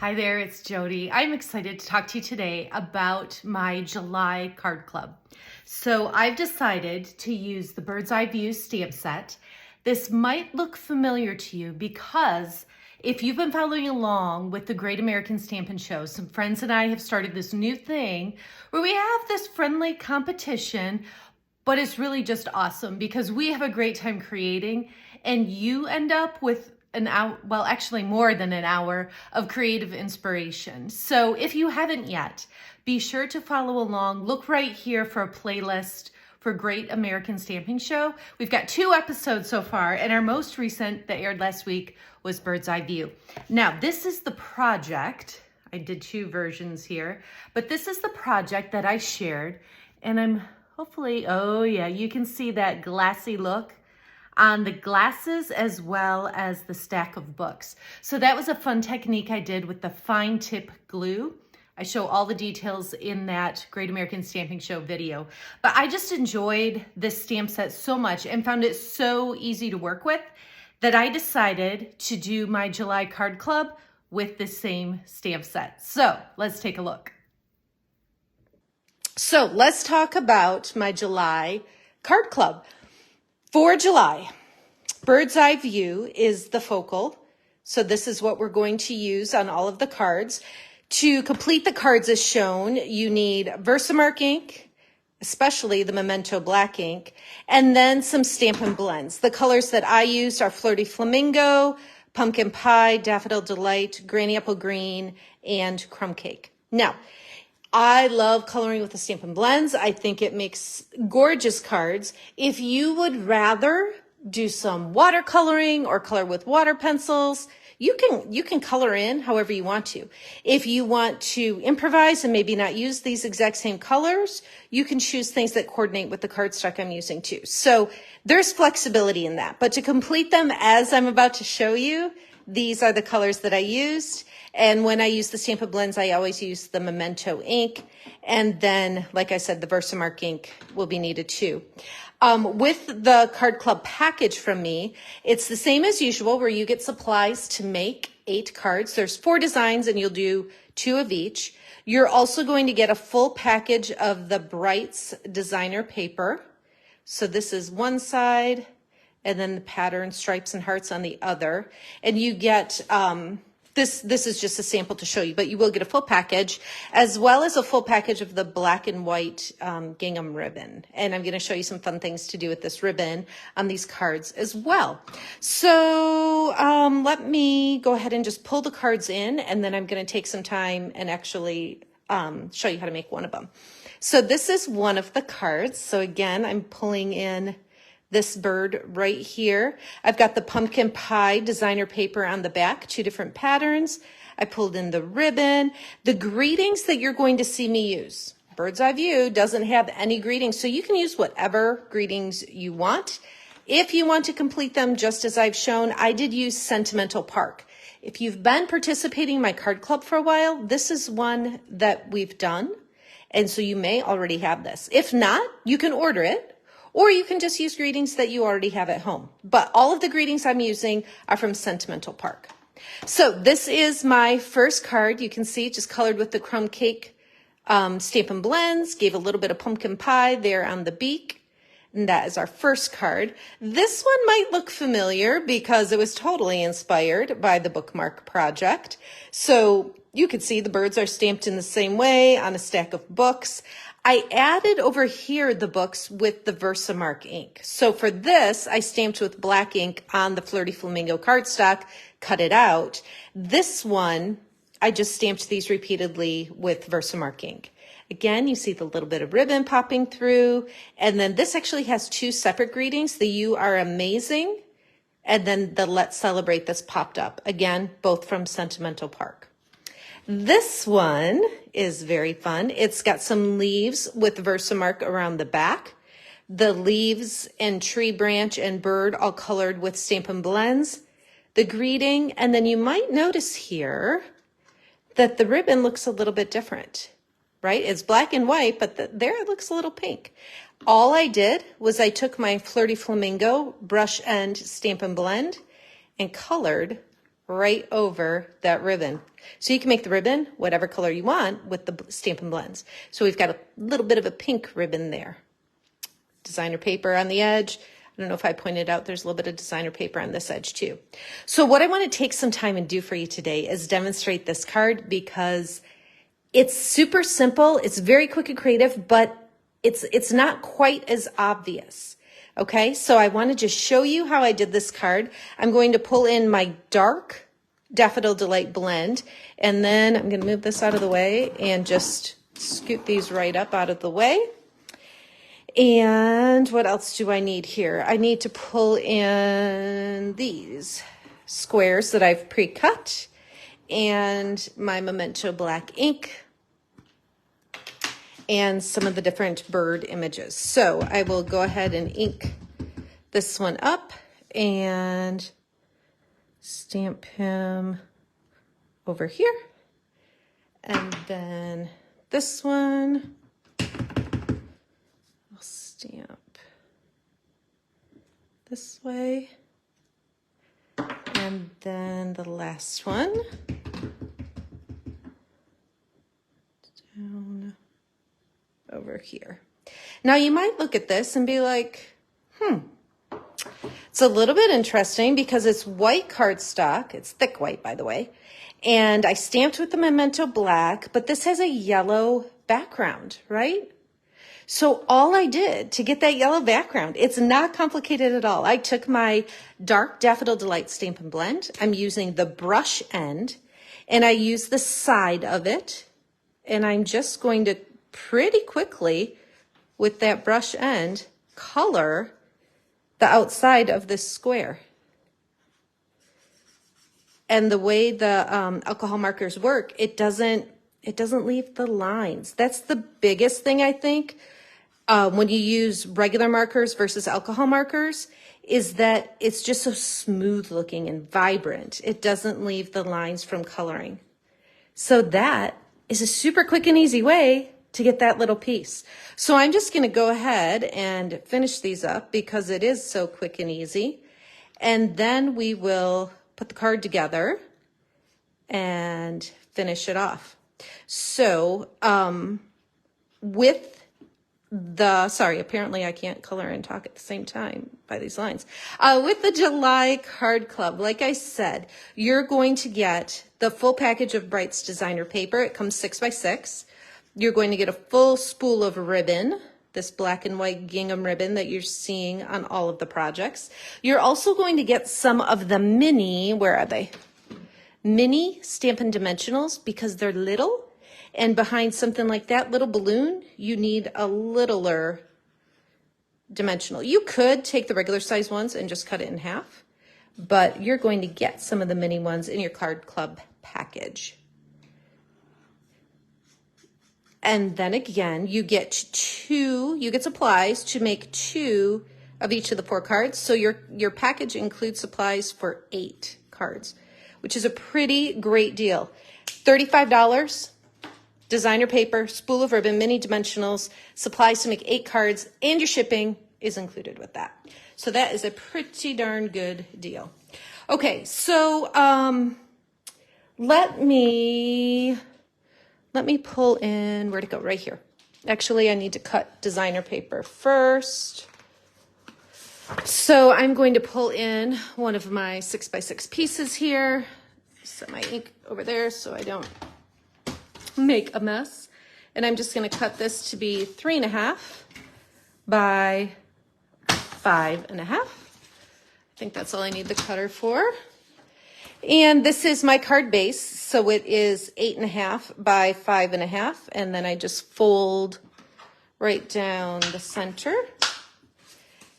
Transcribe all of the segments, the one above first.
Hi there, it's Jodi. I'm excited to talk to you today about my July card club. So I've decided to use the Bird's Eye View stamp set. This might look familiar to you because if you've been following along with the Great American Stampin' Show, some friends and I have started this new thing where we have this friendly competition, but it's really just awesome because we have a great time creating and you end up with an hour, well, actually more than an hour of creative inspiration. So if you haven't yet, be sure to follow along. Look right here for a playlist for Great American Stamping Show. We've got 2 episodes so far, and our most recent that aired last week was Bird's Eye View. Now, this is the project. I did 2 versions here, but this is the project that I shared, and I'm hopefully, oh yeah, you can see that glassy look on the glasses as well as the stack of books. So that was a fun technique I did with the fine tip glue. I show all the details in that Great American Stamping Show video. But I just enjoyed this stamp set so much and found it so easy to work with that I decided to do my July card club with the same stamp set. So let's take a look. So let's talk about my July card club. For July, Bird's Eye View is the focal. So this is what we're going to use on all of the cards. To complete the cards as shown, you need Versamark ink, especially the Memento black ink, and then some Stampin' Blends. The colors that I used are Flirty Flamingo, Pumpkin Pie, Daffodil Delight, Granny Apple Green, and Crumb Cake. Now, I love coloring with the Stampin' Blends. I think it makes gorgeous cards. If you would rather do some watercoloring or color with water pencils, you can color in however you want to. If you want to improvise and maybe not use these exact same colors, you can choose things that coordinate with the cardstock I'm using too. So there's flexibility in that. But to complete them as I'm about to show you, these are the colors that I used. And when I use the Stampin' Blends, I always use the Memento ink. And then, like I said, the Versamark ink will be needed too. With the card club package from me, it's the same as usual where you get supplies to make 8 cards. There's 4 designs and you'll do 2 of each. You're also going to get a full package of the Brights designer paper. So this is one side and then the pattern stripes and hearts on the other. And you get, this is just a sample to show you, but you will get a full package as well as a full package of the black and white gingham ribbon. And I'm going to show you some fun things to do with this ribbon on these cards as well. So let me go ahead and just pull the cards in, and then I'm going to take some time and actually show you how to make one of them. So this is one of the cards. So again, I'm pulling in this bird right here. I've got the Pumpkin Pie designer paper on the back, 2 different patterns. I pulled in the ribbon. The greetings that you're going to see me use. Bird's Eye View doesn't have any greetings, so you can use whatever greetings you want. If you want to complete them just as I've shown, I did use Sentimental Park. If you've been participating in my card club for a while, this is one that we've done, and so you may already have this. If not, you can order it. Or you can just use greetings that you already have at home. But all of the greetings I'm using are from Sentimental Park. So this is my first card. You can see just colored with the Crumb Cake Stampin' Blends. Gave a little bit of pumpkin pie there on the beak. And that is our first card. This one might look familiar because it was totally inspired by the bookmark project. So you can see the birds are stamped in the same way on a stack of books. I added over here the books with the Versamark ink. So for this, I stamped with black ink on the Flirty Flamingo cardstock, cut it out. This one, I just stamped these repeatedly with Versamark ink. Again, you see the little bit of ribbon popping through. And then this actually has 2 separate greetings. The You Are Amazing, and then the Let's Celebrate that's popped up. Again, both from Sentimental Park. This one is very fun. It's got some leaves with Versamark around the back. The leaves and tree branch and bird all colored with Stampin' Blends. The greeting, and then you might notice here that the ribbon looks a little bit different, right? It's black and white, but there it looks a little pink. All I did was I took my Flirty Flamingo brush end Stampin' Blend and colored right over that ribbon. So you can make the ribbon whatever color you want with the Stampin' Blends. So we've got a little bit of a pink ribbon there. Designer paper on the edge. I don't know if I pointed out there's a little bit of designer paper on this edge too. So what I want to take some time and do for you today is demonstrate this card because it's super simple. It's very quick and creative, but it's not quite as obvious. Okay, so I want to just show you how I did this card. I'm going to pull in my dark Daffodil Delight blend, and then I'm going to move this out of the way and just scoot these right up out of the way. And what else do I need here? I need to pull in these squares that I've pre-cut and my Memento black ink and some of the different bird images. So I will go ahead and ink this one up and stamp him over here. And then this one, I'll stamp this way. And then the last one, down over here. Now you might look at this and be like, it's a little bit interesting because it's white cardstock. It's thick white, by the way. And I stamped with the Memento black, but this has a yellow background, right? So all I did to get that yellow background, it's not complicated at all. I took my dark Daffodil Delight Stampin' Blend. I'm using the brush end, and I use the side of it. And I'm just going to pretty quickly, with that brush end, color the outside of this square. And the way the alcohol markers work, it doesn't leave the lines. That's the biggest thing, I think, when you use regular markers versus alcohol markers, is that it's just so smooth looking and vibrant. It doesn't leave the lines from coloring. So that is a super quick and easy way to get that little piece. So I'm just going to go ahead and finish these up because it is so quick and easy. And then we will put the card together and finish it off. So with the, sorry, apparently I can't color and talk at the same time by these lines. With the July Card Club, like I said, you're going to get the full package of Bright's designer paper. It comes 6 by 6. You're going to get a full spool of ribbon, this black and white gingham ribbon that you're seeing on all of the projects. You're also going to get some of the mini, where are they? Mini Stampin' Dimensionals, because they're little. And behind something like that little balloon, you need a littler dimensional. You could take the regular size ones and just cut it in half, but you're going to get some of the mini ones in your Card Club package. And then again, you get supplies to make 2 of each of the 4 cards. So your package includes supplies for 8 cards, which is a pretty great deal. $35, designer paper, spool of ribbon, mini dimensionals, supplies to make 8 cards, and your shipping is included with that. So that is a pretty darn good deal. Okay, so let me pull in, where'd it go? Right here. Actually, I need to cut designer paper first. So I'm going to pull in one of my 6 by 6 pieces here. Set my ink over there so I don't make a mess. And I'm just going to cut this to be 3.5 by 5.5. I think that's all I need the cutter for. And this is my card base, so it is 8.5 by 5.5, and then I just fold right down the center.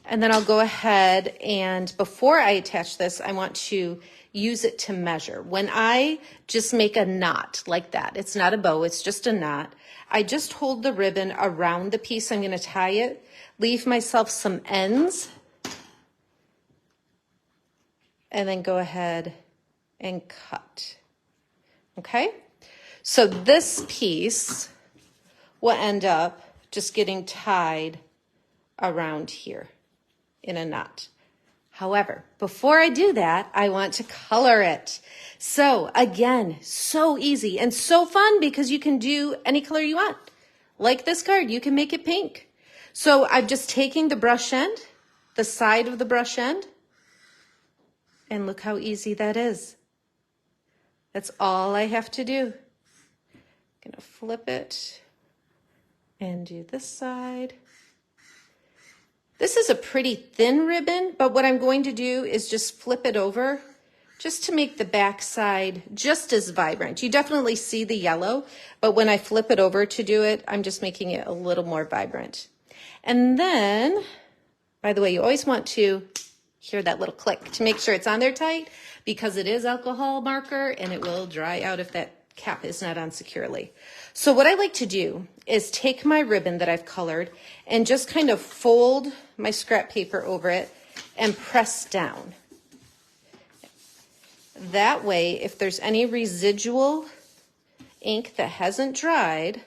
And then I'll go ahead and before I attach this, I want to use it to measure. When I just make a knot like that, it's not a bow, it's just a knot, I just hold the ribbon around the piece I'm going to tie it, leave myself some ends, and then go ahead and cut. Okay, so this piece will end up just getting tied around here in a knot. However, before I do that, I want to color it. So again, so easy and so fun because you can do any color you want. Like this card, you can make it pink. So I'm just taking the brush end, the side of the brush end, and look how easy that is. That's all I have to do. I'm gonna flip it and do this side. This is a pretty thin ribbon, but what I'm going to do is just flip it over just to make the back side just as vibrant. You definitely see the yellow, but when I flip it over to do it, I'm just making it a little more vibrant. And then, by the way, you always want to hear that little click to make sure it's on there tight because it is alcohol marker and it will dry out if that cap is not on securely. So what I like to do is take my ribbon that I've colored and just kind of fold my scrap paper over it and press down. That way, if there's any residual ink that hasn't dried,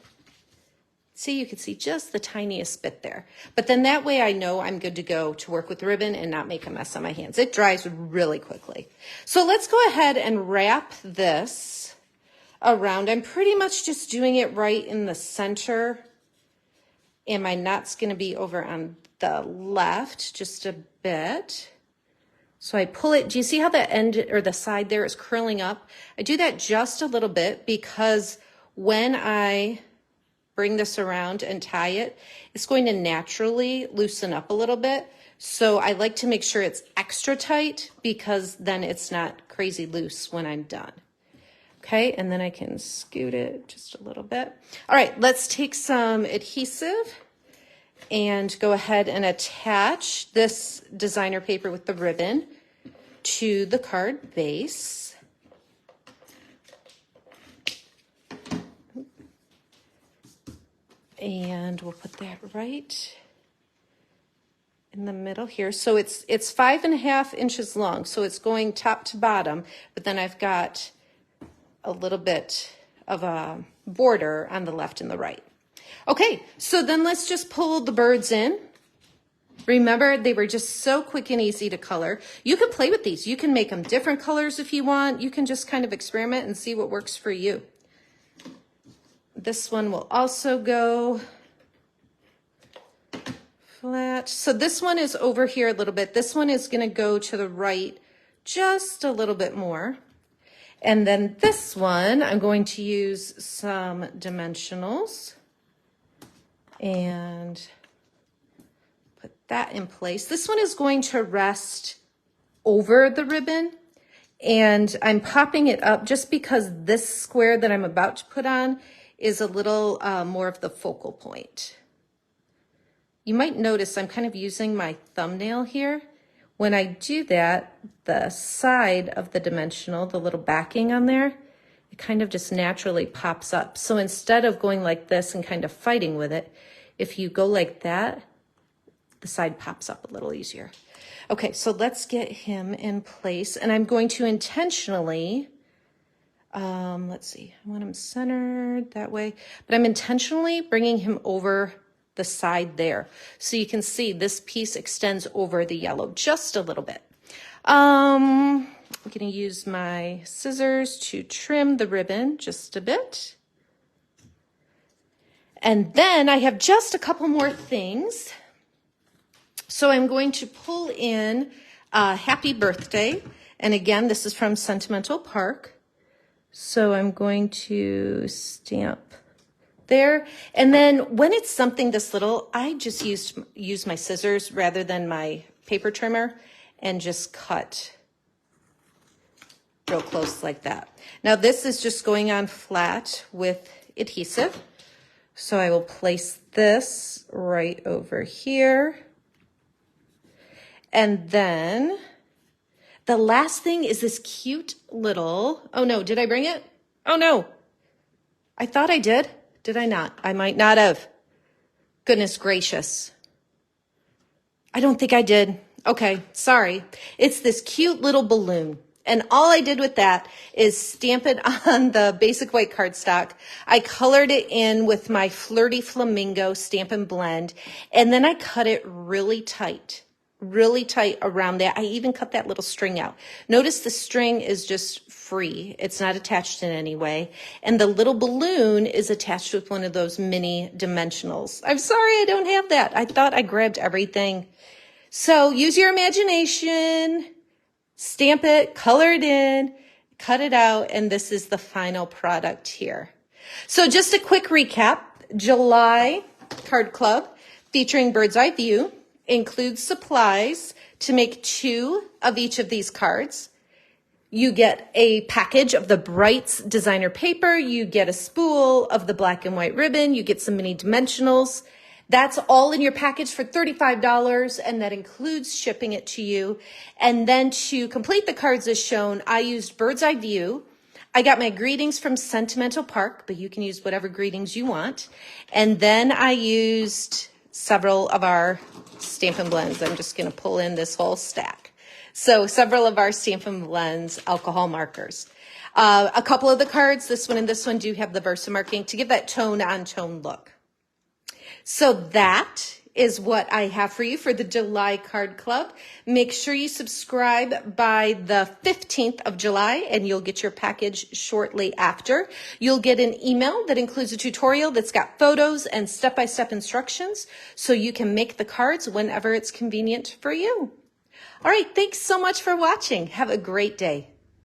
see, you can see just the tiniest bit there. But then that way I know I'm good to go to work with the ribbon and not make a mess on my hands. It dries really quickly. So let's go ahead and wrap this around. I'm pretty much just doing it right in the center. And my knot's gonna be over on the left just a bit. So I pull it, do you see how the end or the side there is curling up? I do that just a little bit because when I bring this around and tie it, it's going to naturally loosen up a little bit. So I like to make sure it's extra tight because then it's not crazy loose when I'm done. Okay, and then I can scoot it just a little bit. All right, let's take some adhesive and go ahead and attach this designer paper with the ribbon to the card base. And we'll put that right in the middle here. So it's 5.5 inches long, so it's going top to bottom, but then I've got a little bit of a border on the left and the right. Okay, so then let's just pull the birds in. Remember, they were just so quick and easy to color. You can play with these. You can make them different colors if you want. You can just kind of experiment and see what works for you. This one will also go flat. So this one is over here a little bit. This one is going to go to the right just a little bit more. And then this one, I'm going to use some dimensionals and put that in place. This one is going to rest over the ribbon, and I'm popping it up just because this square that I'm about to put on is a little more of the focal point. You might notice I'm kind of using my thumbnail here. When I do that, the side of the dimensional, the little backing on there, it kind of just naturally pops up. So instead of going like this and kind of fighting with it, if you go like that, the side pops up a little easier. Okay, so let's get him in place. And I'm going to intentionally, let's see, I want him centered that way, but I'm intentionally bringing him over the side there. So you can see this piece extends over the yellow just a little bit. I'm going to use my scissors to trim the ribbon just a bit. And then I have just a couple more things. So I'm going to pull in Happy Birthday. And again, this is from Sentimental Park. So I'm going to stamp there. And then when it's something this little, I just use my scissors rather than my paper trimmer and just cut real close like that. Now this is just going on flat with adhesive. So I will place this right over here. And then the last thing is this cute little, oh no, did I bring it? Oh no, I thought I did. Did I not? I might not have. Goodness gracious. I don't think I did. Okay, sorry. It's this cute little balloon. And all I did with that is stamp it on the basic white cardstock. I colored it in with my Flirty Flamingo Stampin' Blend, and then I cut it really tight really tight around that. I even cut that little string out. Notice the string is just free. It's not attached in any way. And the little balloon is attached with one of those mini dimensionals. I'm sorry I don't have that. I thought I grabbed everything. So use your imagination, stamp it, color it in, cut it out, and this is the final product here. So just a quick recap. July Card Club featuring Bird's Eye View includes supplies to make 2 of each of these cards. You get a package of the Brights designer paper. You get a spool of the black and white ribbon. You get some mini dimensionals. That's all in your package for $35, and that includes shipping it to you. And then to complete the cards as shown, I used Bird's Eye View. I got my greetings from Sentimental Park, but you can use whatever greetings you want. And then I used several of our Stampin' Blends. I'm just going to pull in this whole stack. So several of our Stampin' Blends alcohol markers. A couple of the cards, this one and this one, do have the Versa marking to give that tone-on-tone look. So that is what I have for you for the July Card Club. Make sure you subscribe by the 15th of July and you'll get your package shortly after. You'll get an email that includes a tutorial that's got photos and step-by-step instructions so you can make the cards whenever it's convenient for you. All right, thanks so much for watching. Have a great day.